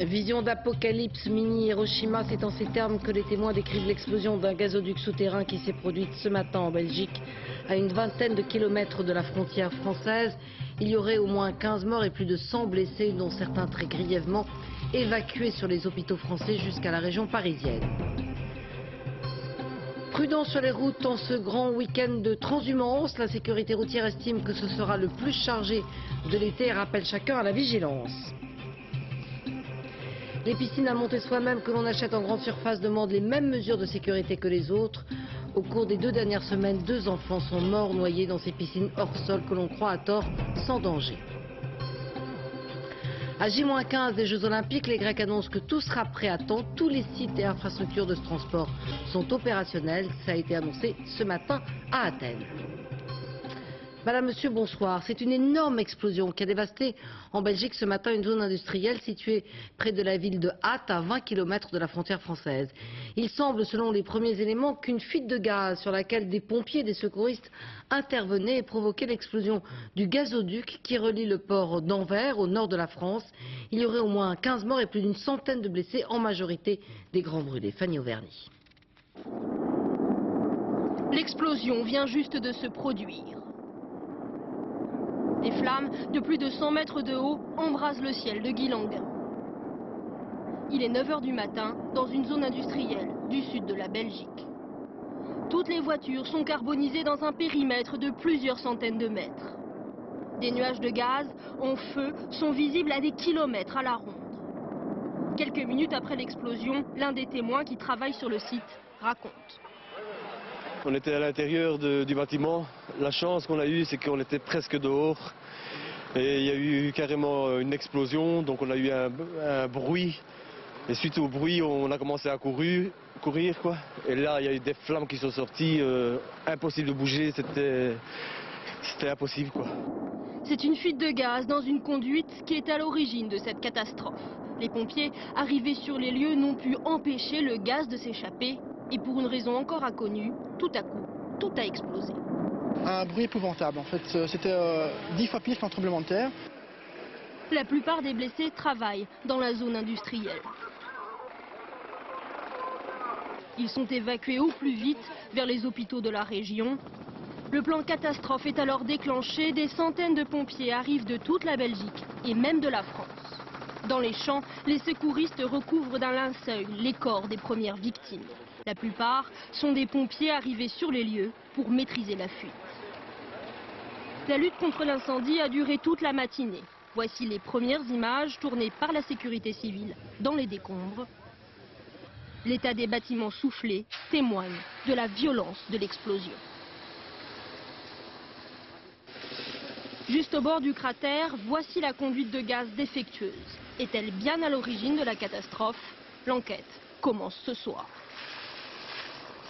Vision d'apocalypse mini Hiroshima, c'est en ces termes que les témoins décrivent l'explosion d'un gazoduc souterrain qui s'est produite ce matin en Belgique, à une vingtaine de kilomètres de la frontière française. Il y aurait au moins 15 morts et plus de 100 blessés, dont certains très grièvement, évacués sur les hôpitaux français jusqu'à la région parisienne. Prudent sur les routes en ce grand week-end de transhumance, la sécurité routière estime que ce sera le plus chargé de l'été et rappelle chacun à la vigilance. Les piscines à monter soi-même que l'on achète en grande surface demandent les mêmes mesures de sécurité que les autres. Au cours des 2 dernières semaines, 2 enfants sont morts noyés dans ces piscines hors sol que l'on croit à tort sans danger. À J-15 des Jeux Olympiques, les Grecs annoncent que tout sera prêt à temps. Tous les sites et infrastructures de ce transport sont opérationnels. Ça a été annoncé ce matin à Athènes. Madame, Monsieur, bonsoir. C'est une énorme explosion qui a dévasté en Belgique ce matin une zone industrielle située près de la ville de Ath, à 20 km de la frontière française. Il semble, selon les premiers éléments, qu'une fuite de gaz sur laquelle des pompiers et des secouristes intervenaient ait provoqué l'explosion du gazoduc qui relie le port d'Anvers au nord de la France. Il y aurait au moins 15 morts et plus d'une centaine de blessés, en majorité des grands brûlés. Fanny Auvergne. L'explosion vient juste de se produire. Des flammes de plus de 100 mètres de haut embrasent le ciel de Guilanguin. Il est 9 h du matin dans une zone industrielle du sud de la Belgique. Toutes les voitures sont carbonisées dans un périmètre de plusieurs centaines de mètres. Des nuages de gaz en feu sont visibles à des kilomètres à la ronde. Quelques minutes après l'explosion, l'un des témoins qui travaille sur le site raconte. On était à l'intérieur du bâtiment. La chance qu'on a eue, c'est qu'on était presque dehors. Et il y a eu carrément une explosion, donc on a eu un bruit. Et suite au bruit, on a commencé à courir, quoi. Et là, il y a eu des flammes qui sont sorties. Impossible de bouger, c'était impossible, quoi. C'est une fuite de gaz dans une conduite qui est à l'origine de cette catastrophe. Les pompiers, arrivés sur les lieux, n'ont pu empêcher le gaz de s'échapper. Et pour une raison encore inconnue, tout à coup, tout a explosé. Un bruit épouvantable, en fait. C'était 10 fois pire qu'un tremblement de terre. La plupart des blessés travaillent dans la zone industrielle. Ils sont évacués au plus vite vers les hôpitaux de la région. Le plan catastrophe est alors déclenché. Des centaines de pompiers arrivent de toute la Belgique et même de la France. Dans les champs, les secouristes recouvrent d'un linceul les corps des premières victimes. La plupart sont des pompiers arrivés sur les lieux pour maîtriser la fuite. La lutte contre l'incendie a duré toute la matinée. Voici les premières images tournées par la sécurité civile dans les décombres. L'état des bâtiments soufflés témoigne de la violence de l'explosion. Juste au bord du cratère, voici la conduite de gaz défectueuse. Est-elle bien à l'origine de la catastrophe? L'enquête commence ce soir.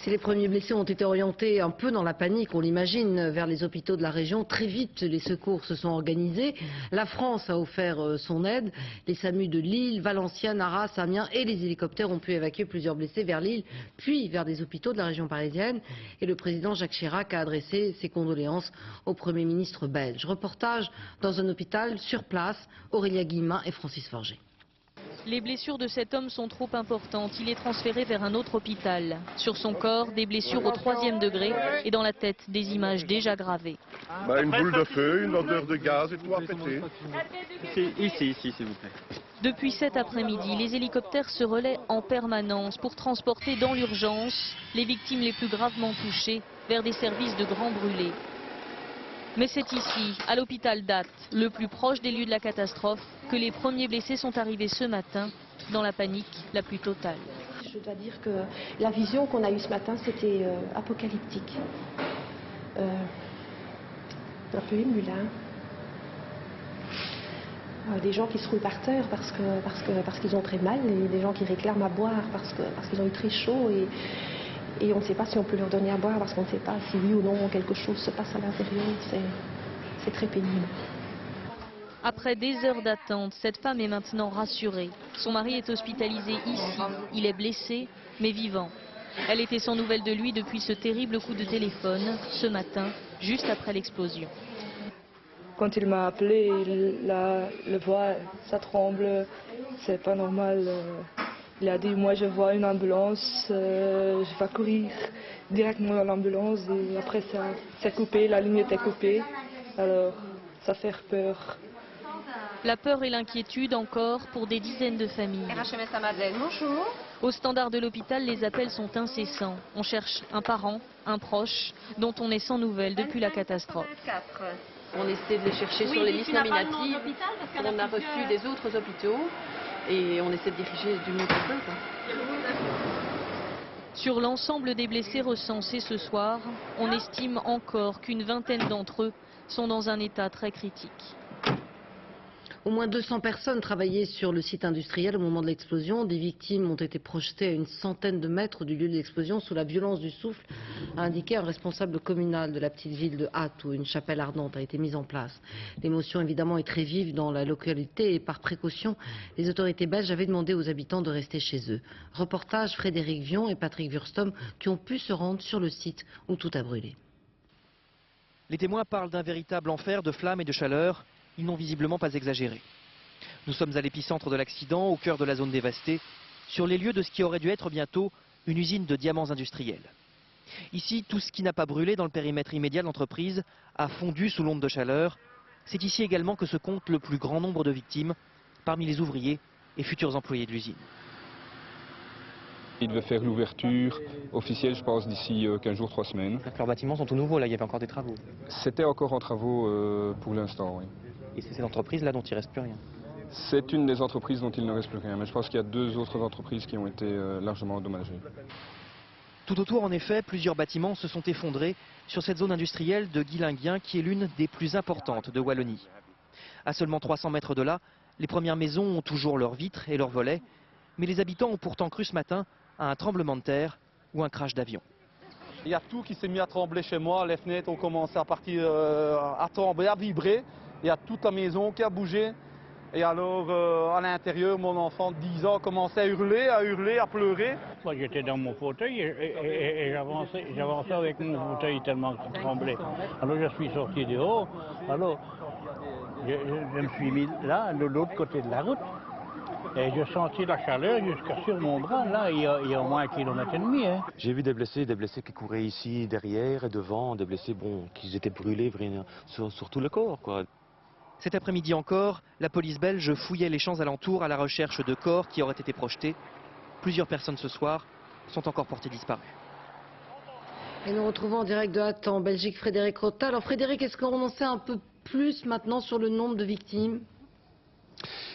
Si les premiers blessés ont été orientés un peu dans la panique, on l'imagine, vers les hôpitaux de la région, très vite les secours se sont organisés. La France a offert son aide. Les SAMU de Lille, Valenciennes, Arras, Amiens et les hélicoptères ont pu évacuer plusieurs blessés vers Lille, puis vers des hôpitaux de la région parisienne. Et le président Jacques Chirac a adressé ses condoléances au Premier ministre belge. Reportage dans un hôpital sur place, Aurélia Guillemin et Francis Forger. Les blessures de cet homme sont trop importantes. Il est transféré vers un autre hôpital. Sur son corps, des blessures au 3e degré et dans la tête, des images déjà gravées. Une boule de feu, une odeur de gaz et tout a pété. Ici, s'il vous plaît. Depuis cet après-midi, les hélicoptères se relaient en permanence pour transporter dans l'urgence les victimes les plus gravement touchées vers des services de grands brûlés. Mais c'est ici, à l'hôpital d'Ath, le plus proche des lieux de la catastrophe, que les premiers blessés sont arrivés ce matin, dans la panique la plus totale. Je dois dire que la vision qu'on a eue ce matin, c'était apocalyptique. Un peu ému là. Des gens qui se roulent par terre parce qu'ils ont très mal, et des gens qui réclament à boire parce qu'ils ont eu très chaud. Et on ne sait pas si on peut leur donner à boire parce qu'on ne sait pas si oui ou non quelque chose se passe à l'intérieur. C'est très pénible. Après des heures d'attente, cette femme est maintenant rassurée. Son mari est hospitalisé ici. Il est blessé, mais vivant. Elle était sans nouvelles de lui depuis ce terrible coup de téléphone, ce matin, juste après l'explosion. Quand il m'a appelé, la voix, ça tremble. c'est pas normal. Il a dit, moi je vois une ambulance, je vais courir directement dans l'ambulance et après ça c'est coupé, la ligne était coupée, alors ça fait peur. La peur et l'inquiétude encore pour des dizaines de familles. RHMS à Madeleine, bonjour. Au standard de l'hôpital, les appels sont incessants. On cherche un parent, un proche, dont on est sans nouvelles depuis la catastrophe. On essaie de les chercher sur les listes nominatives. On a reçu des autres hôpitaux et on essaie de diriger du mieux qu'on peut. Sur l'ensemble des blessés recensés ce soir, on estime encore qu'une vingtaine d'entre eux sont dans un état très critique. Au moins 200 personnes travaillaient sur le site industriel au moment de l'explosion. Des victimes ont été projetées à une centaine de mètres du lieu de l'explosion sous la violence du souffle, a indiqué un responsable communal de la petite ville de Hatt où une chapelle ardente a été mise en place. L'émotion évidemment est très vive dans la localité et par précaution, les autorités belges avaient demandé aux habitants de rester chez eux. Reportage Frédéric Vion et Patrick Wurstom qui ont pu se rendre sur le site où tout a brûlé. Les témoins parlent d'un véritable enfer de flammes et de chaleur. Ils n'ont visiblement pas exagéré. Nous sommes à l'épicentre de l'accident, au cœur de la zone dévastée, sur les lieux de ce qui aurait dû être bientôt une usine de diamants industriels. Ici, tout ce qui n'a pas brûlé dans le périmètre immédiat de l'entreprise a fondu sous l'onde de chaleur. C'est ici également que se compte le plus grand nombre de victimes parmi les ouvriers et futurs employés de l'usine. Il devait faire l'ouverture officielle, je pense, d'ici 15 jours, 3 semaines. Leurs bâtiments sont tout nouveaux, là, il y avait encore des travaux. C'était encore en travaux pour l'instant, oui. Et c'est ces entreprises-là dont il ne reste plus rien? C'est une des entreprises dont il ne reste plus rien, mais je pense qu'il y a 2 autres entreprises qui ont été largement endommagées. Tout autour, en effet, plusieurs bâtiments se sont effondrés sur cette zone industrielle de Guilinguien, qui est l'une des plus importantes de Wallonie. À seulement 300 mètres de là, les premières maisons ont toujours leurs vitres et leurs volets, mais les habitants ont pourtant cru ce matin à un tremblement de terre ou un crash d'avion. Il y a tout qui s'est mis à trembler chez moi, les fenêtres ont commencé à partir à trembler, à vibrer. Il y a toute la maison qui a bougé. Et alors, à l'intérieur, mon enfant de 10 ans commençait à hurler, à pleurer. Moi, j'étais dans mon fauteuil et j'avançais avec mon fauteuil tellement qu'il tremblait. Alors, je suis sorti dehors. Alors, je me suis mis là, de l'autre côté de la route. Et j'ai senti la chaleur jusqu'à sur mon bras. Là, il y a au moins 1,5 km. Hein. J'ai vu des blessés qui couraient ici, derrière et devant. Des blessés, bon, qui étaient brûlés sur tout le corps, quoi. Cet après-midi encore, la police belge fouillait les champs alentours à la recherche de corps qui auraient été projetés. Plusieurs personnes ce soir sont encore portées disparues. Et nous retrouvons en direct de Hatt en Belgique Frédéric Rota. Alors Frédéric, est-ce qu'on en sait un peu plus maintenant sur le nombre de victimes ?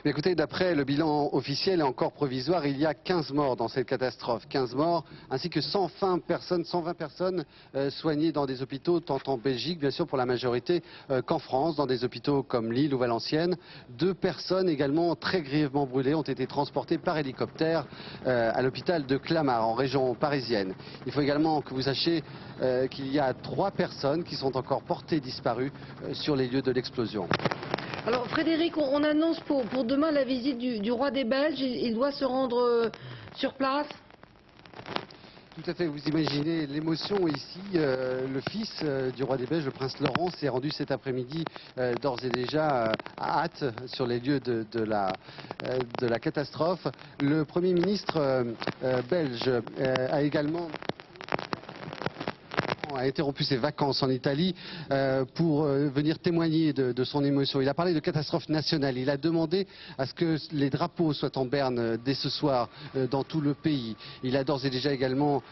Mais écoutez, d'après le bilan officiel et encore provisoire, il y a 15 morts dans cette catastrophe. 15 morts, ainsi que 120 personnes soignées dans des hôpitaux, tant en Belgique, bien sûr, pour la majorité, qu'en France, dans des hôpitaux comme Lille ou Valenciennes. 2 personnes également très grièvement brûlées ont été transportées par hélicoptère à l'hôpital de Clamart, en région parisienne. Il faut également que vous sachiez qu'il y a 3 personnes qui sont encore portées disparues sur les lieux de l'explosion. Alors Frédéric, on annonce pour demain la visite du roi des Belges. Il doit se rendre sur place. Tout à fait, vous imaginez l'émotion ici. Le fils du roi des Belges, le prince Laurent, s'est rendu cet après-midi d'ores et déjà à Hatt, sur les lieux de la catastrophe. Le Premier ministre belge a également interrompu ses vacances en Italie pour venir témoigner de son émotion. Il a parlé de catastrophe nationale. Il a demandé à ce que les drapeaux soient en berne dès ce soir dans tout le pays. Il a d'ores et déjà également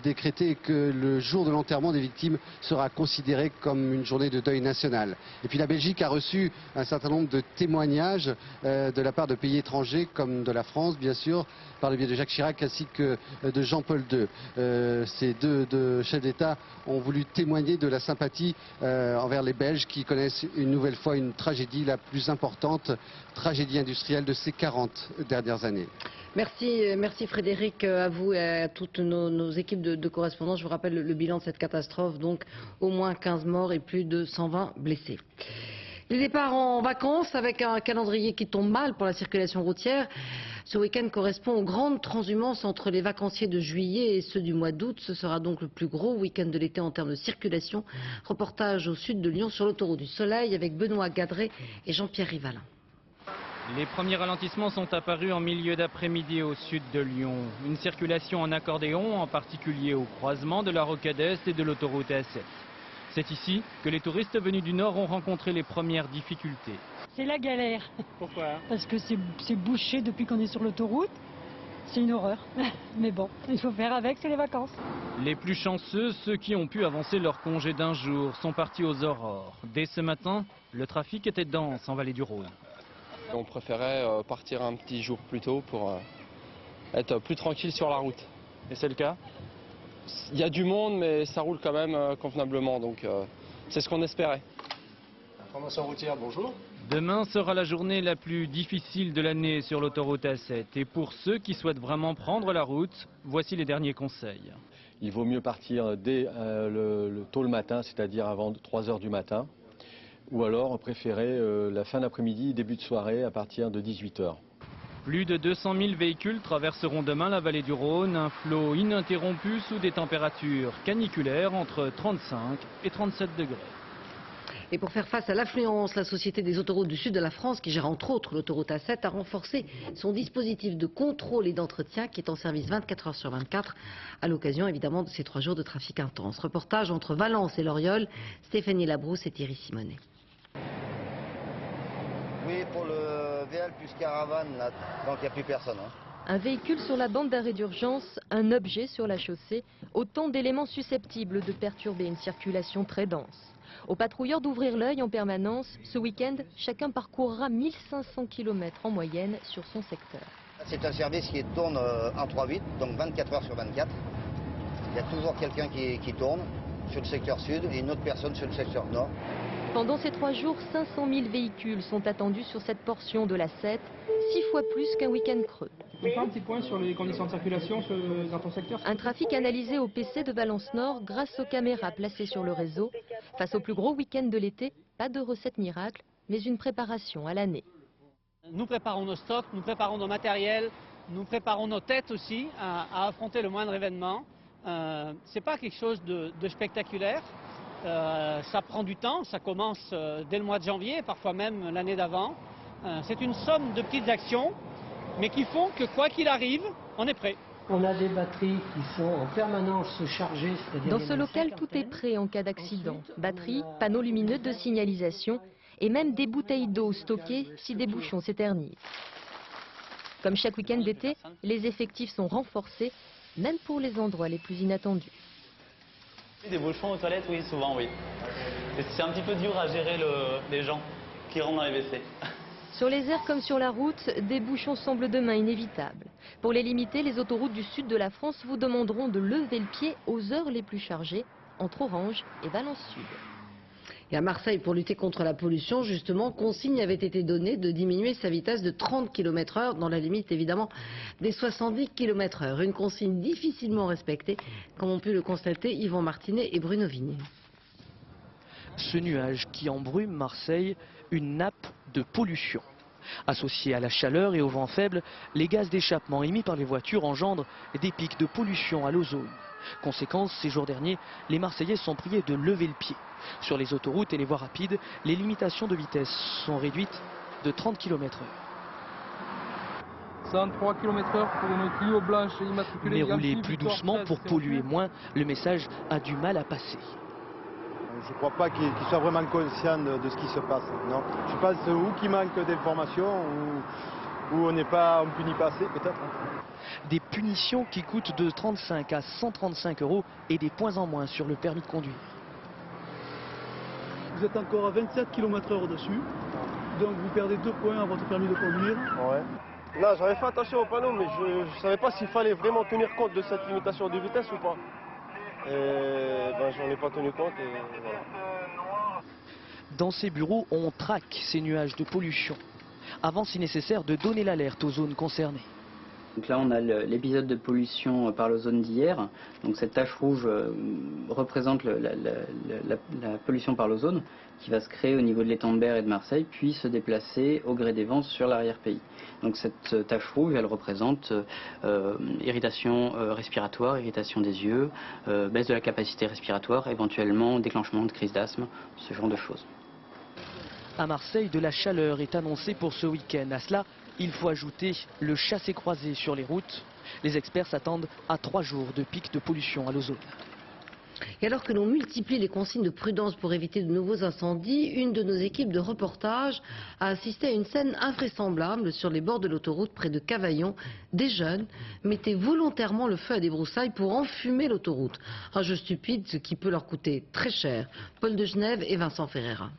décrété que le jour de l'enterrement des victimes sera considéré comme une journée de deuil national. Et puis la Belgique a reçu un certain nombre de témoignages de la part de pays étrangers comme de la France, bien sûr, par le biais de Jacques Chirac ainsi que de Jean-Paul II. Ces deux chefs d'État ont voulu témoigner de la sympathie envers les Belges qui connaissent une nouvelle fois une tragédie, la plus importante tragédie industrielle de ces 40 dernières années. Merci Frédéric, à vous et à toutes nos équipes de correspondants. Je vous rappelle le bilan de cette catastrophe, donc au moins 15 morts et plus de 120 blessés. Les départs en vacances avec un calendrier qui tombe mal pour la circulation routière. Ce week-end correspond aux grandes transhumances entre les vacanciers de juillet et ceux du mois d'août. Ce sera donc le plus gros week-end de l'été en termes de circulation. Reportage au sud de Lyon sur l'autoroute du Soleil avec Benoît Gadret et Jean-Pierre Rivalin. Les premiers ralentissements sont apparus en milieu d'après-midi au sud de Lyon. Une circulation en accordéon, en particulier au croisement de la Rocade Est et de l'autoroute A7. C'est ici que les touristes venus du nord ont rencontré les premières difficultés. C'est la galère. Pourquoi? Parce que c'est bouché depuis qu'on est sur l'autoroute. C'est une horreur. Mais bon, il faut faire avec, c'est les vacances. Les plus chanceux, ceux qui ont pu avancer leur congé d'un jour, sont partis aux aurores. Dès ce matin, le trafic était dense en vallée du Rhône. On préférait partir un petit jour plus tôt pour être plus tranquille sur la route. Et c'est le cas? Il y a du monde, mais ça roule quand même convenablement, donc c'est ce qu'on espérait. Information routière, bonjour. Demain sera la journée la plus difficile de l'année sur l'autoroute A7. Et pour ceux qui souhaitent vraiment prendre la route, voici les derniers conseils. Il vaut mieux partir dès tôt le matin, c'est-à-dire avant 3 h du matin. Ou alors préférer la fin d'après-midi, début de soirée à partir de 18 h. Plus de 200 000 véhicules traverseront demain la vallée du Rhône, un flot ininterrompu sous des températures caniculaires entre 35 et 37 degrés. Et pour faire face à l'affluence, la Société des autoroutes du sud de la France, qui gère entre autres l'autoroute A7, a renforcé son dispositif de contrôle et d'entretien qui est en service 24 h sur 24, à l'occasion évidemment de ces 3 jours de trafic intense. Reportage entre Valence et Loriol, Stéphanie Labrousse et Thierry Simonet. Oui, pour le VL plus caravane, là, donc il n'y a plus personne. Un véhicule sur la bande d'arrêt d'urgence, un objet sur la chaussée, autant d'éléments susceptibles de perturber une circulation très dense. Aux patrouilleurs d'ouvrir l'œil en permanence, ce week-end, chacun parcourra 1500 km en moyenne sur son secteur. C'est un service qui tourne en 3/8, donc 24 h sur 24. Il y a toujours quelqu'un qui tourne sur le secteur sud et une autre personne sur le secteur nord. Pendant ces 3 jours, 500 000 véhicules sont attendus sur cette portion de la 7, 6 fois plus qu'un week-end creux. On fait un petit point sur les conditions de circulation dans ton secteur. Un trafic analysé au PC de Valence Nord grâce aux caméras placées sur le réseau. Face au plus gros week-end de l'été, pas de recette miracle, mais une préparation à l'année. Nous préparons nos stocks, nous préparons nos matériels, nous préparons nos têtes aussi à affronter le moindre événement. C'est pas quelque chose de spectaculaire. Ça prend du temps, ça commence dès le mois de janvier, parfois même l'année d'avant. C'est une somme de petites actions, mais qui font que quoi qu'il arrive, on est prêt. On a des batteries qui sont en permanence chargées. Dans ce local, tout est prêt en cas d'accident. Batteries, panneaux lumineux de signalisation et même des bouteilles d'eau stockées si des bouchons s'éternisent. Comme chaque week-end d'été, les effectifs sont renforcés, même pour les endroits les plus inattendus. Des bouchons aux toilettes, oui, souvent, oui. C'est un petit peu dur à gérer les gens qui rentrent dans les WC. Sur les aires comme sur la route, des bouchons semblent demain inévitables. Pour les limiter, les autoroutes du sud de la France vous demanderont de lever le pied aux heures les plus chargées, entre Orange et Valence Sud. Et à Marseille, pour lutter contre la pollution, justement, consigne avait été donnée de diminuer sa vitesse de 30 km/h, dans la limite évidemment des 70 km/h. Une consigne difficilement respectée, comme ont pu le constater Yvan Martinet et Bruno Vignier. Ce nuage qui embrume Marseille, une nappe de pollution. Associés à la chaleur et au vent faible, les gaz d'échappement émis par les voitures engendrent des pics de pollution à l'ozone. Conséquence, ces jours derniers, les Marseillais sont priés de lever le pied. Sur les autoroutes et les voies rapides, les limitations de vitesse sont réduites de 30 km/h. 103 km/h pour une Clio blanche immatriculée. Mais rouler plus doucement pour polluer moins, le message a du mal à passer. Je ne crois pas qu'ils soient vraiment conscients de ce qui se passe. Non. Je pense ou qu'il manque d'informations ou on ne punit pas assez peut-être. Des punitions qui coûtent de 35 à 135 € et des points en moins sur le permis de conduire. Vous êtes encore à 27 km/h au-dessus, donc vous perdez 2 points à votre permis de conduire. Ouais. Non, j'avais fait attention au panneau, mais je ne savais pas s'il fallait vraiment tenir compte de cette limitation de vitesse ou pas. Et ben, j'en ai pas tenu compte et voilà. Dans ces bureaux, on traque ces nuages de pollution. Avant, si nécessaire, de donner l'alerte aux zones concernées. Donc là, on a l'épisode de pollution par l'ozone d'hier. Donc cette tache rouge représente la pollution par l'ozone qui va se créer au niveau de l'étang de Berre et de Marseille, puis se déplacer au gré des vents sur l'arrière-pays. Donc cette tache rouge, elle représente irritation respiratoire, irritation des yeux, baisse de la capacité respiratoire, éventuellement déclenchement de crise d'asthme, ce genre de choses. À Marseille, de la chaleur est annoncée pour ce week-end. À cela, il faut ajouter le chassé-croisé sur les routes. Les experts s'attendent à 3 jours de pic de pollution à l'ozone. Et alors que l'on multiplie les consignes de prudence pour éviter de nouveaux incendies, une de nos équipes de reportage a assisté à une scène invraisemblable sur les bords de l'autoroute près de Cavaillon. Des jeunes mettaient volontairement le feu à des broussailles pour enfumer l'autoroute. Un jeu stupide, ce qui peut leur coûter très cher. Paul de Genève et Vincent Ferreira.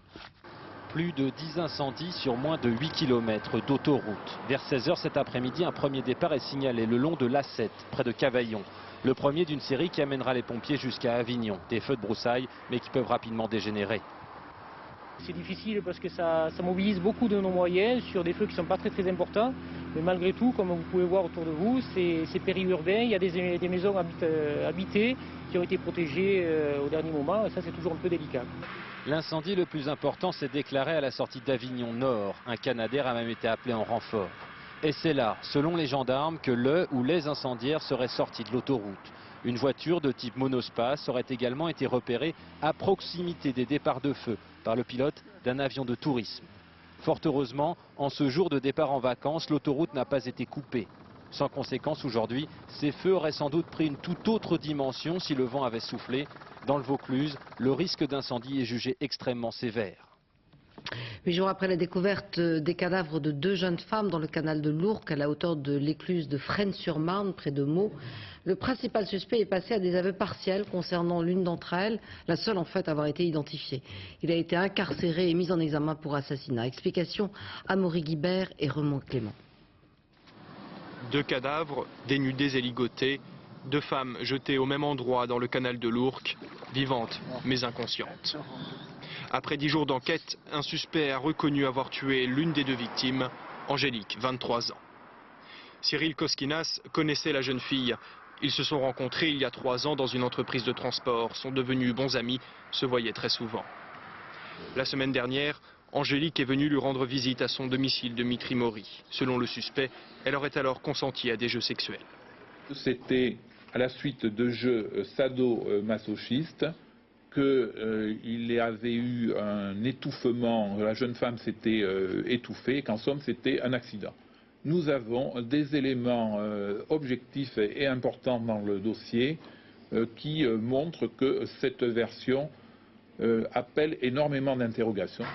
Plus de 10 incendies sur moins de 8 km d'autoroute. Vers 16 h cet après-midi, un premier départ est signalé le long de l'A7, près de Cavaillon. Le premier d'une série qui amènera les pompiers jusqu'à Avignon. Des feux de broussailles, mais qui peuvent rapidement dégénérer. C'est difficile parce que ça mobilise beaucoup de nos moyens sur des feux qui ne sont pas très importants. Mais malgré tout, comme vous pouvez voir autour de vous, c'est périurbain. Il y a des maisons habitées qui ont été protégées au dernier moment. Et ça, c'est toujours un peu délicat. L'incendie le plus important s'est déclaré à la sortie d'Avignon Nord. Un Canadair a même été appelé en renfort. Et c'est là, selon les gendarmes, que le ou les incendiaires seraient sortis de l'autoroute. Une voiture de type monospace aurait également été repérée à proximité des départs de feu par le pilote d'un avion de tourisme. Fort heureusement, en ce jour de départ en vacances, l'autoroute n'a pas été coupée. Sans conséquence aujourd'hui, ces feux auraient sans doute pris une toute autre dimension si le vent avait soufflé. Dans le Vaucluse, le risque d'incendie est jugé extrêmement sévère. 8 jours après la découverte des cadavres de 2 jeunes femmes dans le canal de l'Ourcq, à la hauteur de l'écluse de Fresnes-sur-Marne, près de Meaux, le principal suspect est passé à des aveux partiels concernant l'une d'entre elles, la seule en fait à avoir été identifiée. Il a été incarcéré et mis en examen pour assassinat. Explication Amaury Guibert et Raymond Clément. 2 cadavres, dénudés et ligotés, 2 femmes jetées au même endroit dans le canal de l'Ourcq, vivantes mais inconscientes. Après 10 jours d'enquête, un suspect a reconnu avoir tué l'une des 2 victimes, Angélique, 23 ans. Cyril Koskinas connaissait la jeune fille. Ils se sont rencontrés il y a 3 ans dans une entreprise de transport, sont devenus bons amis, se voyaient très souvent. La semaine dernière, Angélique est venue lui rendre visite à son domicile de Mitry-Mory. Selon le suspect, elle aurait alors consenti à des jeux sexuels. C'était à la suite de jeux sadomasochistes qu'il avait eu un étouffement, la jeune femme s'était étouffée et qu'en somme c'était un accident. Nous avons des éléments objectifs et importants dans le dossier qui montrent que cette version appelle énormément d'interrogations.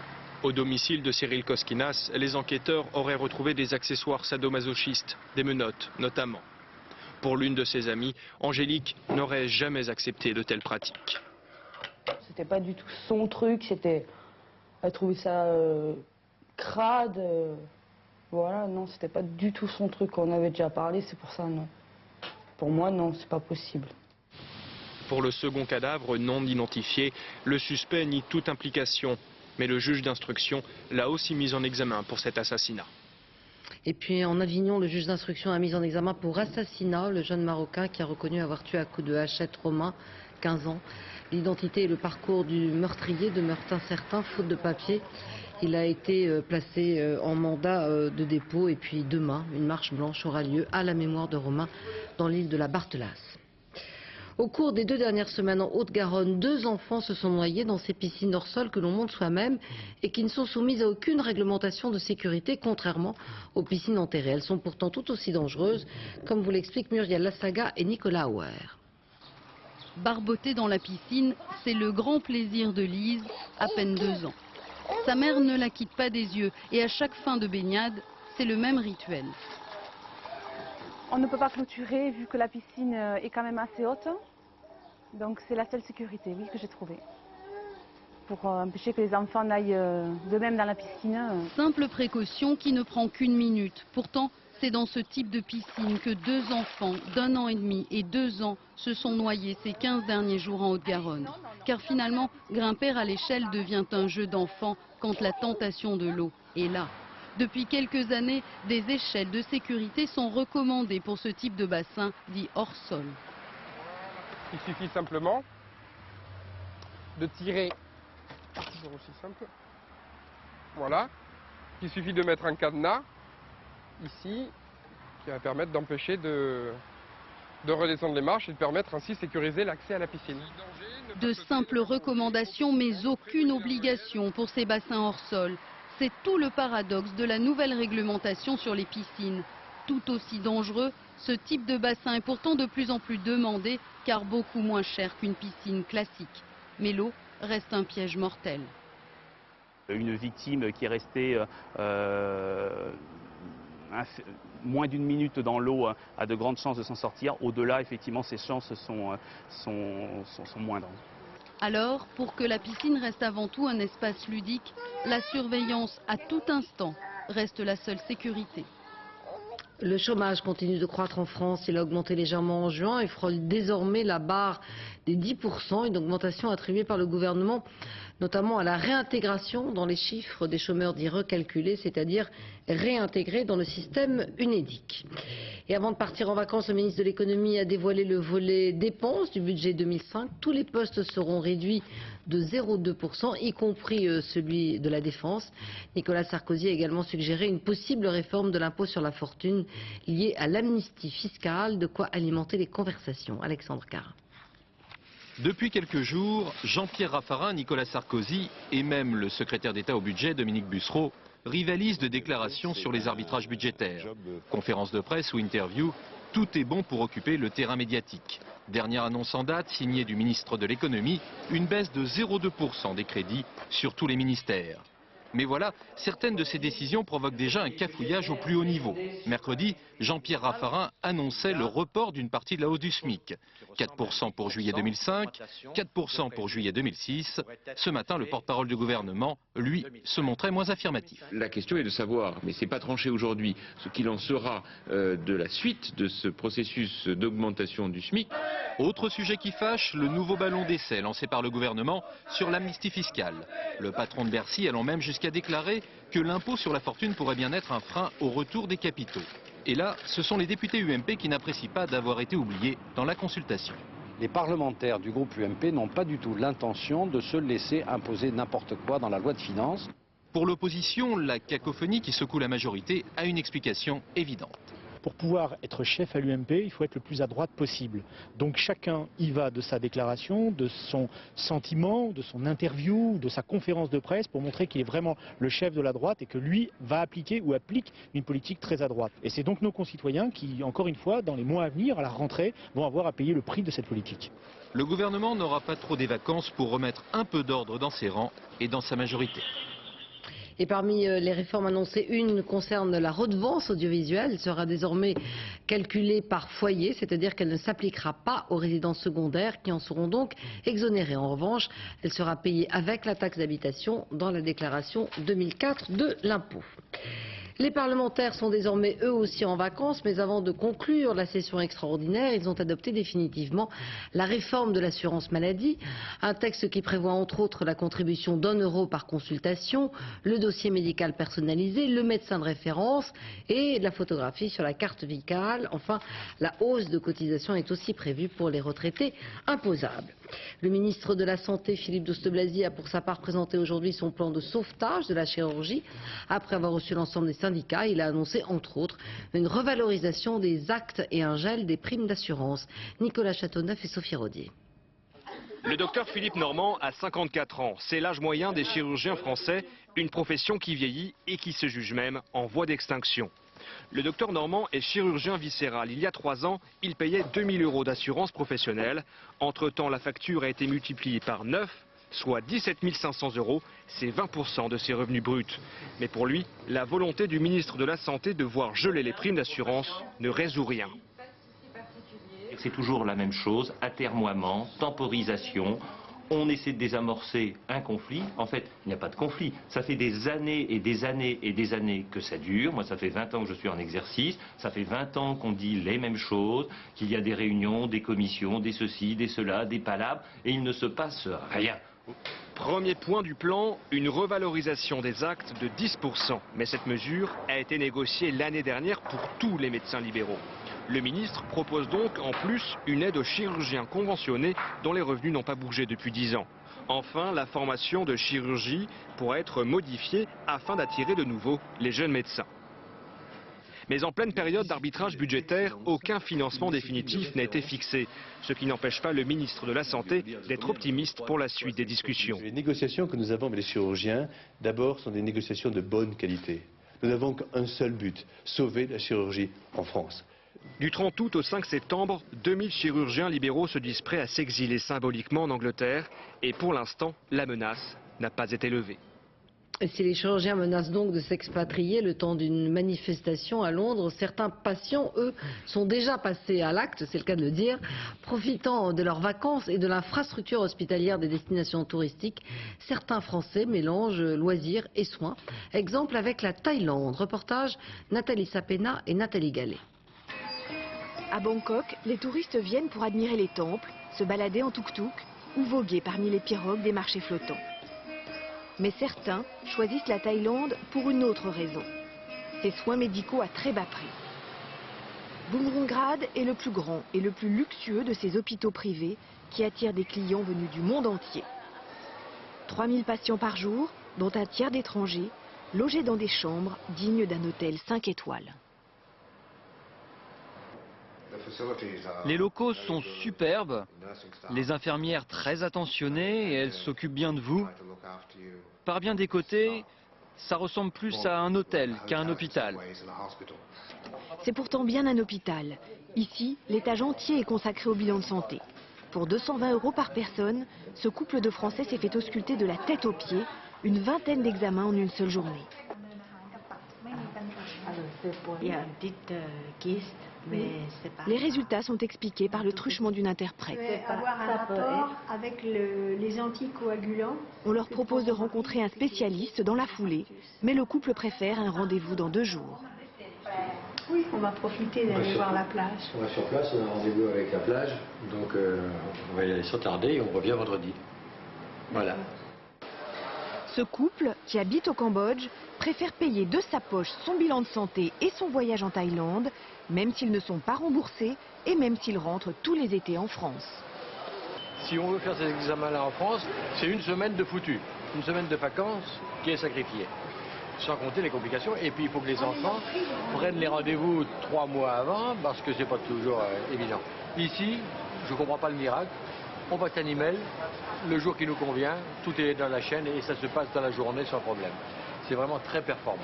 Au domicile de Cyril Koskinas, les enquêteurs auraient retrouvé des accessoires sadomasochistes, des menottes notamment. Pour l'une de ses amies, Angélique n'aurait jamais accepté de telles pratiques. C'était pas du tout son truc, elle trouvait ça crade. Voilà, non, c'était pas du tout son truc. On avait déjà parlé, c'est pour ça, non. Pour moi, non, c'est pas possible. Pour le second cadavre non identifié, le suspect nie toute implication. Mais le juge d'instruction l'a aussi mis en examen pour cet assassinat. Et puis en Avignon, le juge d'instruction a mis en examen pour assassinat le jeune Marocain qui a reconnu avoir tué à coups de hachette Romain, 15 ans. L'identité et le parcours du meurtrier demeurent incertains, faute de papier. Il a été placé en mandat de dépôt et puis demain, une marche blanche aura lieu à la mémoire de Romain dans l'île de la Barthelasse. Au cours des 2 dernières semaines en Haute-Garonne, 2 enfants se sont noyés dans ces piscines hors sol que l'on monte soi-même et qui ne sont soumises à aucune réglementation de sécurité, contrairement aux piscines enterrées. Elles sont pourtant tout aussi dangereuses, comme vous l'expliquent Muriel Lassaga et Nicolas Auer. Barboter dans la piscine, c'est le grand plaisir de Lise, à peine 2 ans. Sa mère ne la quitte pas des yeux et à chaque fin de baignade, c'est le même rituel. On ne peut pas clôturer vu que la piscine est quand même assez haute. Donc c'est la seule sécurité, oui, que j'ai trouvée. Pour empêcher que les enfants n'aillent d'eux-mêmes dans la piscine. Simple précaution qui ne prend qu'une minute. Pourtant, c'est dans ce type de piscine que 2 enfants d'1 an et demi et 2 ans se sont noyés ces 15 derniers jours en Haute-Garonne. Car finalement, grimper à l'échelle devient un jeu d'enfant quand la tentation de l'eau est là. Depuis quelques années, des échelles de sécurité sont recommandées pour ce type de bassin dit hors sol. Il suffit simplement de tirer, toujours aussi simple, voilà. Il suffit de mettre un cadenas ici qui va permettre d'empêcher de redescendre les marches et de permettre ainsi de sécuriser l'accès à la piscine. De simples recommandations mais aucune obligation pour ces bassins hors sol. C'est tout le paradoxe de la nouvelle réglementation sur les piscines. Tout aussi dangereux, ce type de bassin est pourtant de plus en plus demandé car beaucoup moins cher qu'une piscine classique. Mais l'eau reste un piège mortel. Une victime qui est restée moins d'une minute dans l'eau a de grandes chances de s'en sortir. Au-delà, effectivement, ces chances sont moindres. Alors, pour que la piscine reste avant tout un espace ludique, la surveillance à tout instant reste la seule sécurité. Le chômage continue de croître en France. Il a augmenté légèrement en juin et frôle désormais la barre des 10%, une augmentation attribuée par le gouvernement, notamment à la réintégration dans les chiffres des chômeurs dits recalculés, c'est-à-dire réintégrés dans le système UNEDIC. Et avant de partir en vacances, le ministre de l'économie a dévoilé le volet dépenses du budget 2005. Tous les postes seront réduits de 0,2%, y compris celui de la défense. Nicolas Sarkozy a également suggéré une possible réforme de l'impôt sur la fortune liée à l'amnistie fiscale, de quoi alimenter les conversations. Alexandre Carr. Depuis quelques jours, Jean-Pierre Raffarin, Nicolas Sarkozy et même le secrétaire d'État au budget, Dominique Bussereau, rivalisent de déclarations sur les arbitrages budgétaires. Conférences de presse ou interviews, tout est bon pour occuper le terrain médiatique. Dernière annonce en date, signée du ministre de l'économie, une baisse de 0,2% des crédits sur tous les ministères. Mais voilà, certaines de ces décisions provoquent déjà un cafouillage au plus haut niveau. Mercredi, Jean-Pierre Raffarin annonçait le report d'une partie de la hausse du SMIC. 4% pour juillet 2005, 4% pour juillet 2006. Ce matin, le porte-parole du gouvernement, lui, se montrait moins affirmatif. La question est de savoir, mais ce n'est pas tranché aujourd'hui, ce qu'il en sera de la suite de ce processus d'augmentation du SMIC. Autre sujet qui fâche, le nouveau ballon d'essai lancé par le gouvernement sur l'amnistie fiscale. Le patron de Bercy allant même jusqu'à déclarer que l'impôt sur la fortune pourrait bien être un frein au retour des capitaux. Et là, ce sont les députés UMP qui n'apprécient pas d'avoir été oubliés dans la consultation. Les parlementaires du groupe UMP n'ont pas du tout l'intention de se laisser imposer n'importe quoi dans la loi de finances. Pour l'opposition, la cacophonie qui secoue la majorité a une explication évidente. Pour pouvoir être chef à l'UMP, il faut être le plus à droite possible. Donc chacun y va de sa déclaration, de son sentiment, de son interview, de sa conférence de presse pour montrer qu'il est vraiment le chef de la droite et que lui va appliquer ou applique une politique très à droite. Et c'est donc nos concitoyens qui, encore une fois, dans les mois à venir, à la rentrée, vont avoir à payer le prix de cette politique. Le gouvernement n'aura pas trop des vacances pour remettre un peu d'ordre dans ses rangs et dans sa majorité. Et parmi les réformes annoncées, une concerne la redevance audiovisuelle. Elle sera désormais calculée par foyer, c'est-à-dire qu'elle ne s'appliquera pas aux résidences secondaires qui en seront donc exonérées. En revanche, elle sera payée avec la taxe d'habitation dans la déclaration 2004 de l'impôt. Les parlementaires sont désormais eux aussi en vacances, mais avant de conclure la session extraordinaire, ils ont adopté définitivement la réforme de l'assurance maladie, un texte qui prévoit entre autres la contribution d'1 euro par consultation, le dossier médical personnalisé, le médecin de référence et la photographie sur la carte vitale. Enfin, la hausse de cotisation est aussi prévue pour les retraités imposables. Le ministre de la Santé, Philippe Douste-Blazy, a pour sa part présenté aujourd'hui son plan de sauvetage de la chirurgie. Après avoir reçu l'ensemble des syndicats, il a annoncé entre autres une revalorisation des actes et un gel des primes d'assurance. Nicolas Châteauneuf et Sophie Rodier. Le docteur Philippe Normand a 54 ans. C'est l'âge moyen des chirurgiens français, une profession qui vieillit et qui se juge même en voie d'extinction. Le docteur Normand est chirurgien viscéral. Il y a 3 ans, il payait 2000 € d'assurance professionnelle. Entre-temps, la facture a été multipliée par 9, soit 17 500 €. C'est 20% de ses revenus bruts. Mais pour lui, la volonté du ministre de la Santé de voir geler les primes d'assurance ne résout rien. C'est toujours la même chose, atermoiement, temporisation. On essaie de désamorcer un conflit. En fait, il n'y a pas de conflit. Ça fait des années et des années et des années que ça dure. Moi, ça fait 20 ans que je suis en exercice. Ça fait 20 ans qu'on dit les mêmes choses, qu'il y a des réunions, des commissions, des ceci, des cela, des palabres, et il ne se passe rien. Premier point du plan, une revalorisation des actes de 10%. Mais cette mesure a été négociée l'année dernière pour tous les médecins libéraux. Le ministre propose donc en plus une aide aux chirurgiens conventionnés dont les revenus n'ont pas bougé depuis 10 ans. Enfin, la formation de chirurgie pourra être modifiée afin d'attirer de nouveau les jeunes médecins. Mais en pleine période d'arbitrage budgétaire, aucun financement définitif n'a été fixé, ce qui n'empêche pas le ministre de la Santé d'être optimiste pour la suite des discussions. Les négociations que nous avons avec les chirurgiens, d'abord, sont des négociations de bonne qualité. Nous n'avons qu'un seul but, sauver la chirurgie en France. Du 30 août au 5 septembre, 2000 chirurgiens libéraux se disent prêts à s'exiler symboliquement en Angleterre. Et pour l'instant, la menace n'a pas été levée. Et si les chirurgiens menacent donc de s'expatrier le temps d'une manifestation à Londres, certains patients, eux, sont déjà passés à l'acte, c'est le cas de le dire, profitant de leurs vacances et de l'infrastructure hospitalière des destinations touristiques. Certains Français mélangent loisirs et soins. Exemple avec la Thaïlande. Reportage Nathalie Sapena et Nathalie Gallet. À Bangkok, les touristes viennent pour admirer les temples, se balader en tuk-tuk ou voguer parmi les pirogues des marchés flottants. Mais certains choisissent la Thaïlande pour une autre raison. Ses soins médicaux à très bas prix. Bumrungrad est le plus grand et le plus luxueux de ces hôpitaux privés qui attirent des clients venus du monde entier. 3000 patients par jour, dont un tiers d'étrangers, logés dans des chambres dignes d'un hôtel 5 étoiles. Les locaux sont superbes, les infirmières très attentionnées et elles s'occupent bien de vous. Par bien des côtés, ça ressemble plus à un hôtel qu'à un hôpital. C'est pourtant bien un hôpital. Ici, l'étage entier est consacré au bilan de santé. Pour 220 € par personne, ce couple de Français s'est fait ausculter de la tête aux pieds, une vingtaine d'examens en une seule journée. Il y a une petite kyste, mais c'est pas... Les résultats sont expliqués par le truchement d'une interprète. Avoir un rapport avec les anticoagulants. On leur propose de rencontrer un spécialiste dans la foulée, mais le couple préfère un rendez-vous dans 2 jours. Oui, on va profiter d'aller voir la plage. On va sur place, on a un rendez-vous avec la plage, donc on va y aller sans tarder et on revient vendredi. Voilà. Ce couple, qui habite au Cambodge, préfère payer de sa poche son bilan de santé et son voyage en Thaïlande, même s'ils ne sont pas remboursés et même s'ils rentrent tous les étés en France. Si on veut faire ces examens-là en France, c'est une semaine de foutu, une semaine de vacances qui est sacrifiée. Sans compter les complications. Et puis il faut que les enfants prennent les rendez-vous 3 mois avant, parce que c'est pas toujours évident. Ici, je ne comprends pas le miracle. On passe un email, le jour qui nous convient, tout est dans la chaîne et ça se passe dans la journée sans problème. C'est vraiment très performant.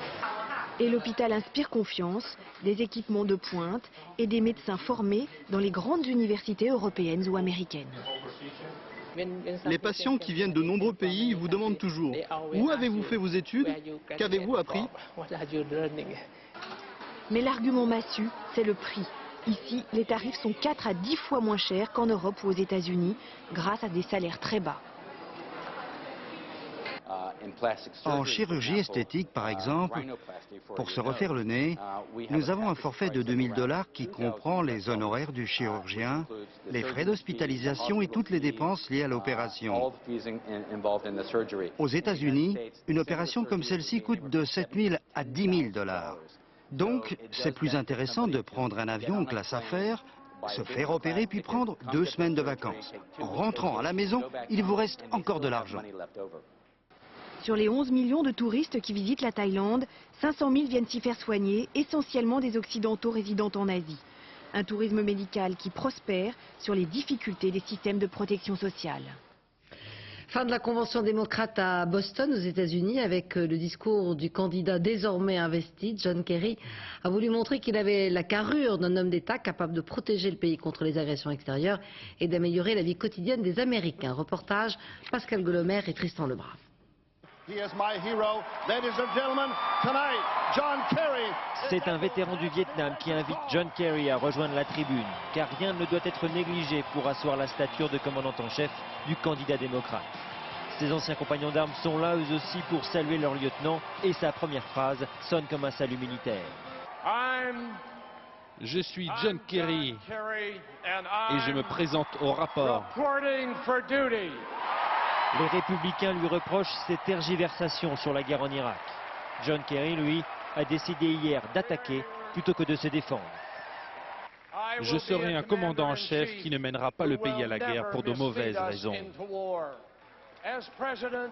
Et l'hôpital inspire confiance, des équipements de pointe et des médecins formés dans les grandes universités européennes ou américaines. Les patients qui viennent de nombreux pays vous demandent toujours « Où avez-vous fait vos études? Qu'avez-vous appris ?» Mais l'argument massue, c'est le prix. Ici, les tarifs sont 4 à 10 fois moins chers qu'en Europe ou aux États-Unis, grâce à des salaires très bas. En chirurgie esthétique, par exemple, pour se refaire le nez, nous avons un forfait de 2000 $ qui comprend les honoraires du chirurgien, les frais d'hospitalisation et toutes les dépenses liées à l'opération. Aux États-Unis, une opération comme celle-ci coûte de 7000 à 10 000 $. Donc, c'est plus intéressant de prendre un avion classe affaires, se faire opérer puis prendre 2 semaines de vacances. En rentrant à la maison, il vous reste encore de l'argent. Sur les 11 millions de touristes qui visitent la Thaïlande, 500 000 viennent s'y faire soigner, essentiellement des Occidentaux résidant en Asie. Un tourisme médical qui prospère sur les difficultés des systèmes de protection sociale. Fin de la convention démocrate à Boston, aux États-Unis, avec le discours du candidat désormais investi. John Kerry a voulu montrer qu'il avait la carrure d'un homme d'État capable de protéger le pays contre les agressions extérieures et d'améliorer la vie quotidienne des Américains. Reportage Pascal Golomer et Tristan Lebrun. C'est un vétéran du Vietnam qui invite John Kerry à rejoindre la tribune, car rien ne doit être négligé pour asseoir la stature de commandant en chef du candidat démocrate. Ses anciens compagnons d'armes sont là eux aussi pour saluer leur lieutenant et sa première phrase sonne comme un salut militaire. Je suis John Kerry et je me présente au rapport. Les républicains lui reprochent ses tergiversations sur la guerre en Irak. John Kerry, lui, a décidé hier d'attaquer plutôt que de se défendre. Je serai un commandant en chef qui ne mènera pas le pays à la guerre pour de mauvaises raisons.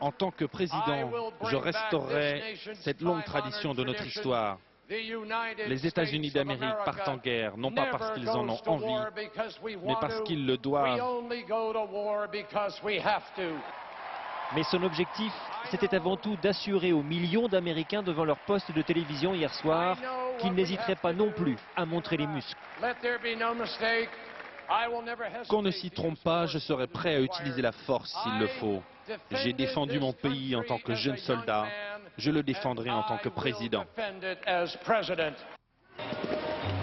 En tant que président, je restaurerai cette longue tradition de notre histoire. Les États-Unis d'Amérique partent en guerre, non pas parce qu'ils en ont envie, mais parce qu'ils le doivent. Mais son objectif, c'était avant tout d'assurer aux millions d'Américains devant leur poste de télévision hier soir qu'ils n'hésiteraient pas non plus à montrer les muscles. Qu'on ne s'y trompe pas, je serai prêt à utiliser la force s'il le faut. J'ai défendu mon pays en tant que jeune soldat, je le défendrai en tant que président.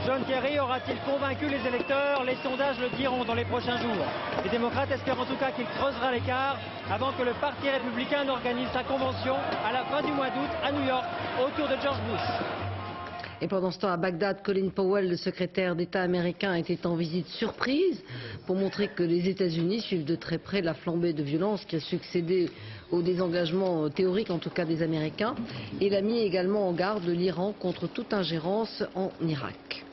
John Kerry aura-t-il convaincu les électeurs? Les sondages le diront dans les prochains jours. Les démocrates espèrent en tout cas qu'il creusera l'écart avant que le Parti républicain n'organise sa convention à la fin du mois d'août à New York, autour de George Bush. Et pendant ce temps, à Bagdad, Colin Powell, le secrétaire d'État américain, était en visite surprise pour montrer que les États-Unis suivent de très près la flambée de violence qui a succédé au désengagement théorique, en tout cas des Américains. Et il a mis également en garde l'Iran contre toute ingérence en Irak.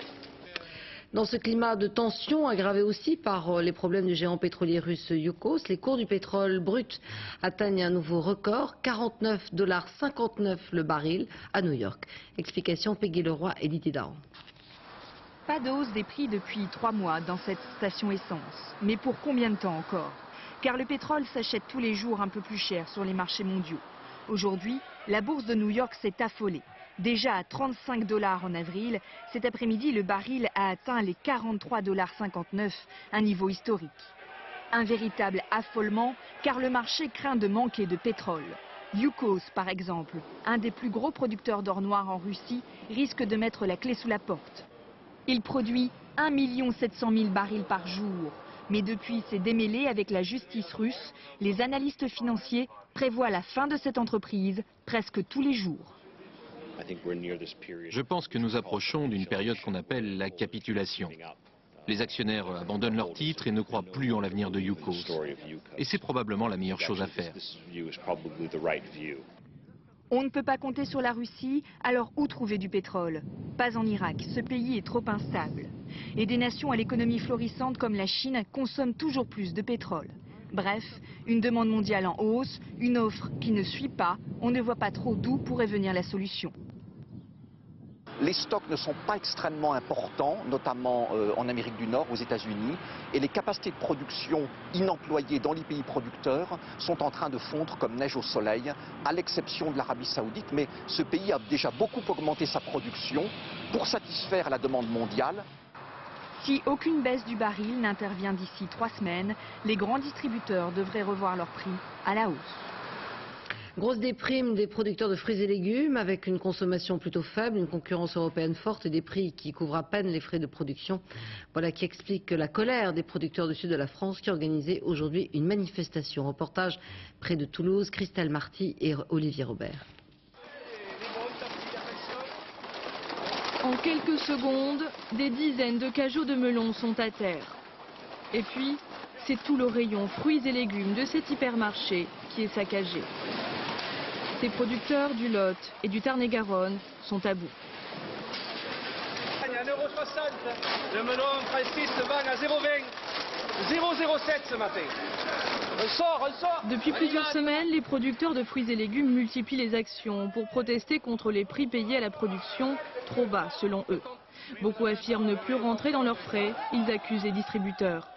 Dans ce climat de tension, aggravé aussi par les problèmes du géant pétrolier russe Yukos, les cours du pétrole brut atteignent un nouveau record, 49,59 $ le baril à New York. Explication Peggy Leroy et Didi Dahan. Pas de hausse des prix depuis 3 mois dans cette station essence. Mais pour combien de temps encore? Car le pétrole s'achète tous les jours un peu plus cher sur les marchés mondiaux. Aujourd'hui, la bourse de New York s'est affolée. Déjà à 35 $ en avril, cet après-midi, le baril a atteint les 43,59 $, un niveau historique. Un véritable affolement, car le marché craint de manquer de pétrole. Yukos, par exemple, un des plus gros producteurs d'or noir en Russie, risque de mettre la clé sous la porte. Il produit 1 700 000 barils par jour. Mais depuis ses démêlés avec la justice russe, les analystes financiers prévoient la fin de cette entreprise presque tous les jours. Je pense que nous approchons d'une période qu'on appelle la capitulation. Les actionnaires abandonnent leurs titres et ne croient plus en l'avenir de Yukos. Et c'est probablement la meilleure chose à faire. On ne peut pas compter sur la Russie, alors où trouver du pétrole? Pas en Irak, ce pays est trop instable. Et des nations à l'économie florissante comme la Chine consomment toujours plus de pétrole. Bref, une demande mondiale en hausse, une offre qui ne suit pas, on ne voit pas trop d'où pourrait venir la solution. Les stocks ne sont pas extrêmement importants, notamment en Amérique du Nord, aux États-Unis, et les capacités de production inemployées dans les pays producteurs sont en train de fondre comme neige au soleil, à l'exception de l'Arabie Saoudite, mais ce pays a déjà beaucoup augmenté sa production pour satisfaire la demande mondiale. Si aucune baisse du baril n'intervient d'ici 3 semaines, les grands distributeurs devraient revoir leurs prix à la hausse. Grosse déprime des producteurs de fruits et légumes avec une consommation plutôt faible, une concurrence européenne forte et des prix qui couvrent à peine les frais de production. Voilà qui explique la colère des producteurs du sud de la France qui ont organisé aujourd'hui une manifestation. Reportage près de Toulouse, Christelle Marty et Olivier Robert. En quelques secondes, des dizaines de cajots de melons sont à terre. Et puis, c'est tout le rayon fruits et légumes de cet hypermarché qui est saccagé. Ces producteurs du Lot et du Tarn-et-Garonne sont à bout. 1,60 €. Le melon en principe se vend à 0,20, 0,07 ce matin. On sort. Depuis plusieurs semaines, les producteurs de fruits et légumes multiplient les actions pour protester contre les prix payés à la production, trop bas selon eux. Beaucoup affirment ne plus rentrer dans leurs frais, ils accusent les distributeurs.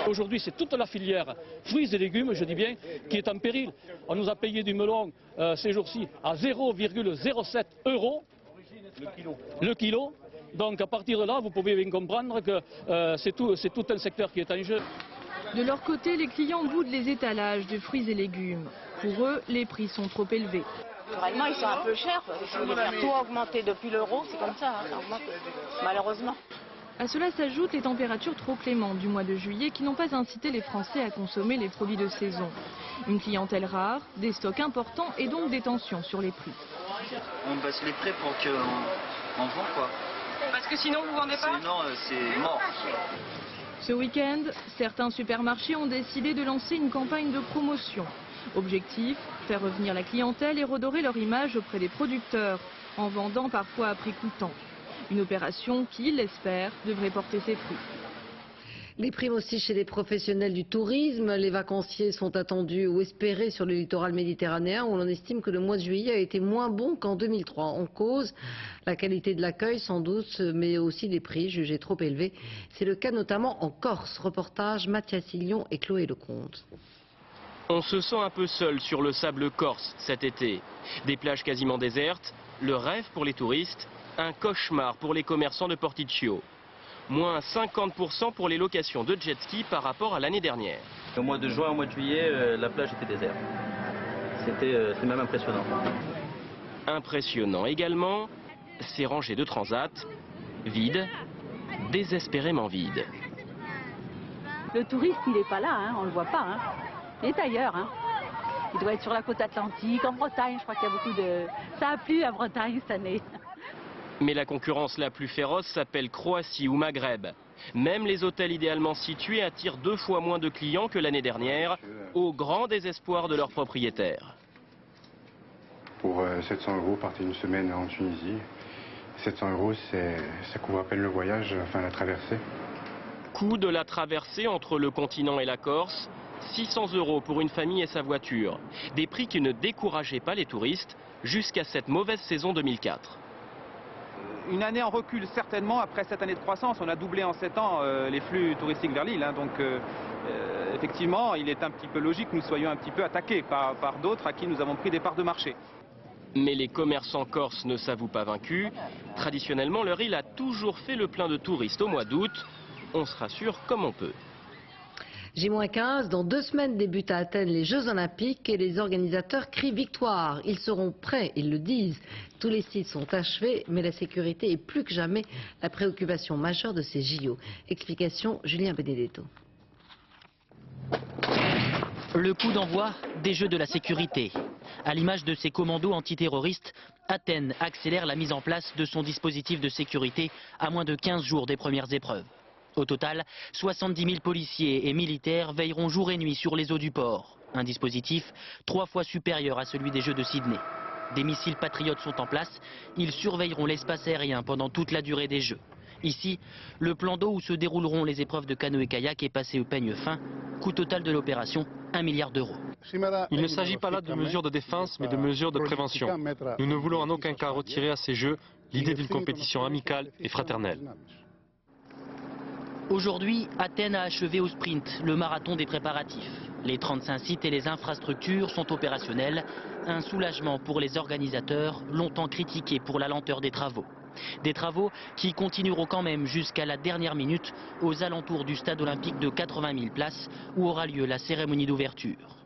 Aujourd'hui, c'est toute la filière fruits et légumes, je dis bien, qui est en péril. On nous a payé du melon ces jours-ci à 0,07 € le kilo. Donc à partir de là, vous pouvez bien comprendre que c'est tout un secteur qui est en jeu. De leur côté, les clients boudent les étalages de fruits et légumes. Pour eux, les prix sont trop élevés. Vraiment, ils sont un peu chers. Tout a augmenté depuis l'euro, c'est comme ça, ça augmente, malheureusement. À cela s'ajoutent les températures trop clémentes du mois de juillet qui n'ont pas incité les Français à consommer les produits de saison. Une clientèle rare, des stocks importants et donc des tensions sur les prix. On baisse les prix pour qu'on vend quoi. Parce que sinon vous vendez pas? Sinon c'est mort. Ce week-end, certains supermarchés ont décidé de lancer une campagne de promotion. Objectif, faire revenir la clientèle et redorer leur image auprès des producteurs, en vendant parfois à prix coûtant. Une opération qui, l'espère, devrait porter ses fruits. Les primes aussi chez les professionnels du tourisme. Les vacanciers sont attendus ou espérés sur le littoral méditerranéen où l'on estime que le mois de juillet a été moins bon qu'en 2003. En cause, la qualité de l'accueil sans doute, mais aussi les prix jugés trop élevés. C'est le cas notamment en Corse. Reportage Mathias Sillon et Chloé Lecomte. On se sent un peu seul sur le sable corse cet été. Des plages quasiment désertes, le rêve pour les touristes, un cauchemar pour les commerçants de Porticcio. Moins 50% pour les locations de jet ski par rapport à l'année dernière. Au mois de juin, au mois de juillet, la plage était déserte. C'est même impressionnant. Impressionnant également, ces rangées de transat, vides, désespérément vides. Le touriste, il n'est pas là, hein, on ne le voit pas. Hein. Il est ailleurs. Hein. Il doit être sur la côte atlantique, en Bretagne. Je crois qu'il y a beaucoup de... Ça a plu à Bretagne cette année. Mais la concurrence la plus féroce s'appelle Croatie ou Maghreb. Même les hôtels idéalement situés attirent 2 fois moins de clients que l'année dernière, au grand désespoir de leurs propriétaires. Pour 700 €, partez une semaine en Tunisie. 700 €, ça couvre à peine le voyage, enfin la traversée. Coût de la traversée entre le continent et la Corse, 600 € pour une famille et sa voiture. Des prix qui ne décourageaient pas les touristes jusqu'à cette mauvaise saison 2004. Une année en recul certainement, après cette année de croissance, on a doublé en 7 ans les flux touristiques vers l'île. Hein, donc effectivement, il est un petit peu logique que nous soyons un petit peu attaqués par d'autres à qui nous avons pris des parts de marché. Mais les commerçants corses ne s'avouent pas vaincus. Traditionnellement, leur île a toujours fait le plein de touristes au mois d'août. On se rassure comme on peut. J-15, dans 2 semaines débutent à Athènes les Jeux Olympiques et les organisateurs crient victoire. Ils seront prêts, ils le disent. Tous les sites sont achevés, mais la sécurité est plus que jamais la préoccupation majeure de ces JO. Explication Julien Benedetto. Le coup d'envoi des Jeux de la sécurité. À l'image de ces commandos antiterroristes, Athènes accélère la mise en place de son dispositif de sécurité à moins de 15 jours des premières épreuves. Au total, 70 000 policiers et militaires veilleront jour et nuit sur les eaux du port. Un dispositif 3 fois supérieur à celui des Jeux de Sydney. Des missiles patriotes sont en place. Ils surveilleront l'espace aérien pendant toute la durée des Jeux. Ici, le plan d'eau où se dérouleront les épreuves de canoë-kayak est passé au peigne fin. Coût total de l'opération, 1 milliard €. Il ne s'agit pas là de mesures de défense, mais de mesures de prévention. Nous ne voulons en aucun cas retirer à ces Jeux l'idée d'une compétition amicale et fraternelle. Aujourd'hui, Athènes a achevé au sprint le marathon des préparatifs. Les 35 sites et les infrastructures sont opérationnels. Un soulagement pour les organisateurs, longtemps critiqués pour la lenteur des travaux. Des travaux qui continueront quand même jusqu'à la dernière minute aux alentours du stade olympique de 80 000 places où aura lieu la cérémonie d'ouverture.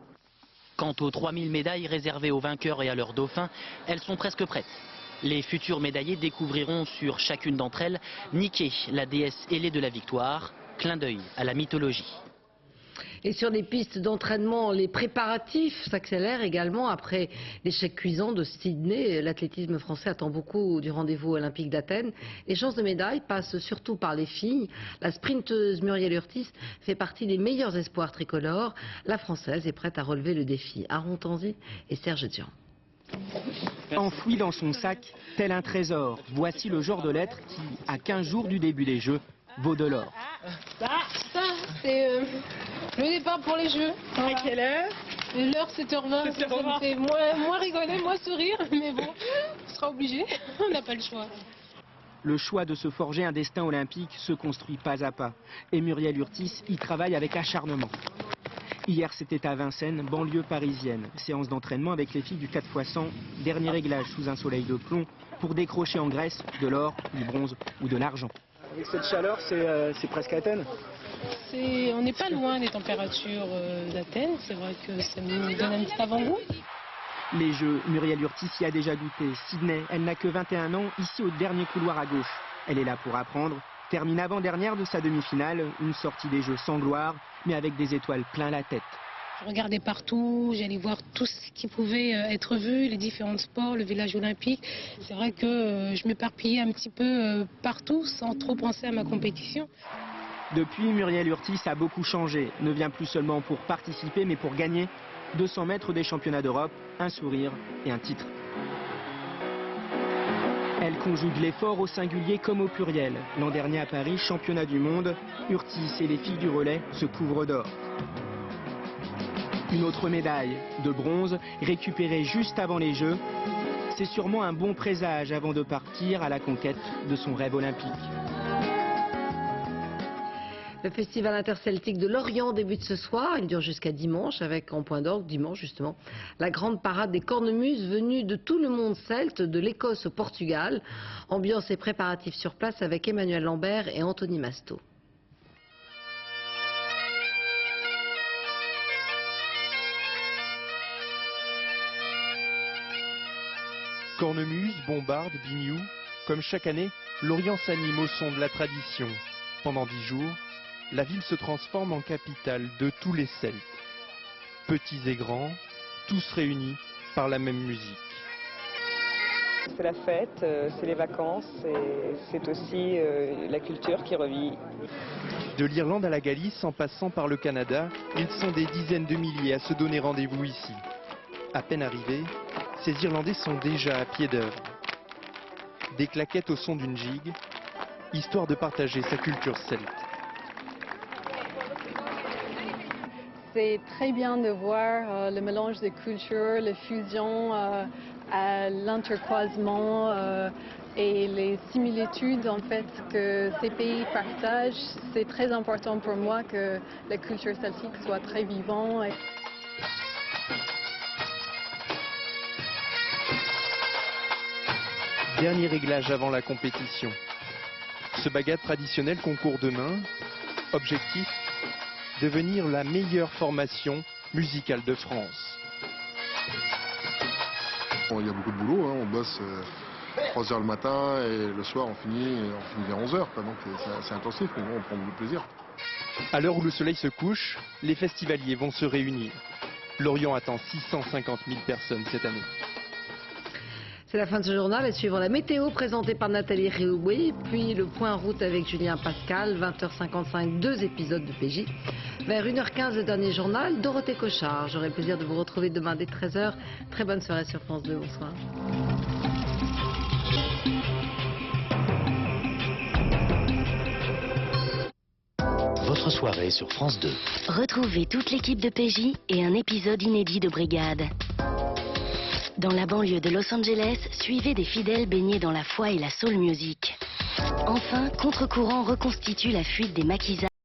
Quant aux 3 000 médailles réservées aux vainqueurs et à leurs dauphins, elles sont presque prêtes. Les futurs médaillés découvriront sur chacune d'entre elles Nike, la déesse ailée de la victoire, clin d'œil à la mythologie. Et sur les pistes d'entraînement, les préparatifs s'accélèrent également après l'échec cuisant de Sydney. L'athlétisme français attend beaucoup du rendez-vous olympique d'Athènes. Les chances de médaille passent surtout par les filles. La sprinteuse Muriel Urtis fait partie des meilleurs espoirs tricolores. La Française est prête à relever le défi. Aaron Tanzi et Serge Dian. Enfoui dans son sac, tel un trésor, voici le genre de lettre qui, à 15 jours du début des Jeux, vaut de l'or. Ça, c'est le départ pour les Jeux. À quelle heure? L'heure 7h20, ça me fait moins rigoler, moins sourire, mais bon, on sera obligé, on n'a pas le choix. Le choix de se forger un destin olympique se construit pas à pas, et Muriel Urtis y travaille avec acharnement. Hier, c'était à Vincennes, banlieue parisienne. Séance d'entraînement avec les filles du 4x100, dernier réglage sous un soleil de plomb pour décrocher en Grèce de l'or, du bronze ou de l'argent. Avec cette chaleur, c'est presque Athènes. On n'est pas loin des températures d'Athènes, c'est vrai que ça nous donne un petit avant-goût. Les Jeux, Muriel Urtis y a déjà goûté. Sydney, elle n'a que 21 ans, ici au dernier couloir à gauche. Elle est là pour apprendre. Termine avant-dernière de sa demi-finale, une sortie des Jeux sans gloire, mais avec des étoiles plein la tête. Je regardais partout, j'allais voir tout ce qui pouvait être vu, les différents sports, le village olympique. C'est vrai que je m'éparpillais un petit peu partout sans trop penser à ma compétition. Depuis, Muriel Urtis a beaucoup changé. Ne vient plus seulement pour participer, mais pour gagner 200 mètres des championnats d'Europe, un sourire et un titre. Elle conjugue l'effort au singulier comme au pluriel. L'an dernier à Paris, championnat du monde, Urtis et les filles du relais se couvrent d'or. Une autre médaille, de bronze, récupérée juste avant les Jeux. C'est sûrement un bon présage avant de partir à la conquête de son rêve olympique. Le festival interceltique de Lorient débute ce soir. Il dure jusqu'à dimanche avec en point d'orgue, dimanche justement, la grande parade des cornemuses venues de tout le monde celte, de l'Écosse au Portugal. Ambiance et préparatifs sur place avec Emmanuel Lambert et Anthony Masto. Cornemuse, bombarde, biniou, comme chaque année, Lorient s'anime au son de la tradition. Pendant 10 jours, la ville se transforme en capitale de tous les Celtes. Petits et grands, tous réunis par la même musique. C'est la fête, c'est les vacances, c'est aussi la culture qui revit. De l'Irlande à la Galice, en passant par le Canada, ils sont des dizaines de milliers à se donner rendez-vous ici. À peine arrivés, ces Irlandais sont déjà à pied d'œuvre. Des claquettes au son d'une gigue, histoire de partager sa culture celte. C'est très bien de voir le mélange de cultures, la fusion, l'intercroisement et les similitudes en fait que ces pays partagent. C'est très important pour moi que la culture celtique soit très vivante. Dernier réglage avant la compétition. Ce bagad traditionnel concourt demain. Objectif, devenir la meilleure formation musicale de France. Bon, il y a beaucoup de boulot, hein. On bosse 3 h le matin et le soir on finit vers 11 h. Donc c'est intensif, mais bon, on prend beaucoup de plaisir. À l'heure où le soleil se couche, les festivaliers vont se réunir. Lorient attend 650 000 personnes cette année. C'est la fin de ce journal et suivant la météo présentée par Nathalie Réouboué, puis le point route avec Julien Pascal, 20h55, 2 épisodes de PJ. Vers 1h15, le dernier journal, Dorothée Cochard. J'aurai le plaisir de vous retrouver demain dès 13h. Très bonne soirée sur France 2, bonsoir. Votre soirée sur France 2. Retrouvez toute l'équipe de PJ et un épisode inédit de Brigade. Dans la banlieue de Los Angeles, suivez des fidèles baignés dans la foi et la soul music. Enfin, Contre-courant reconstitue la fuite des maquisards.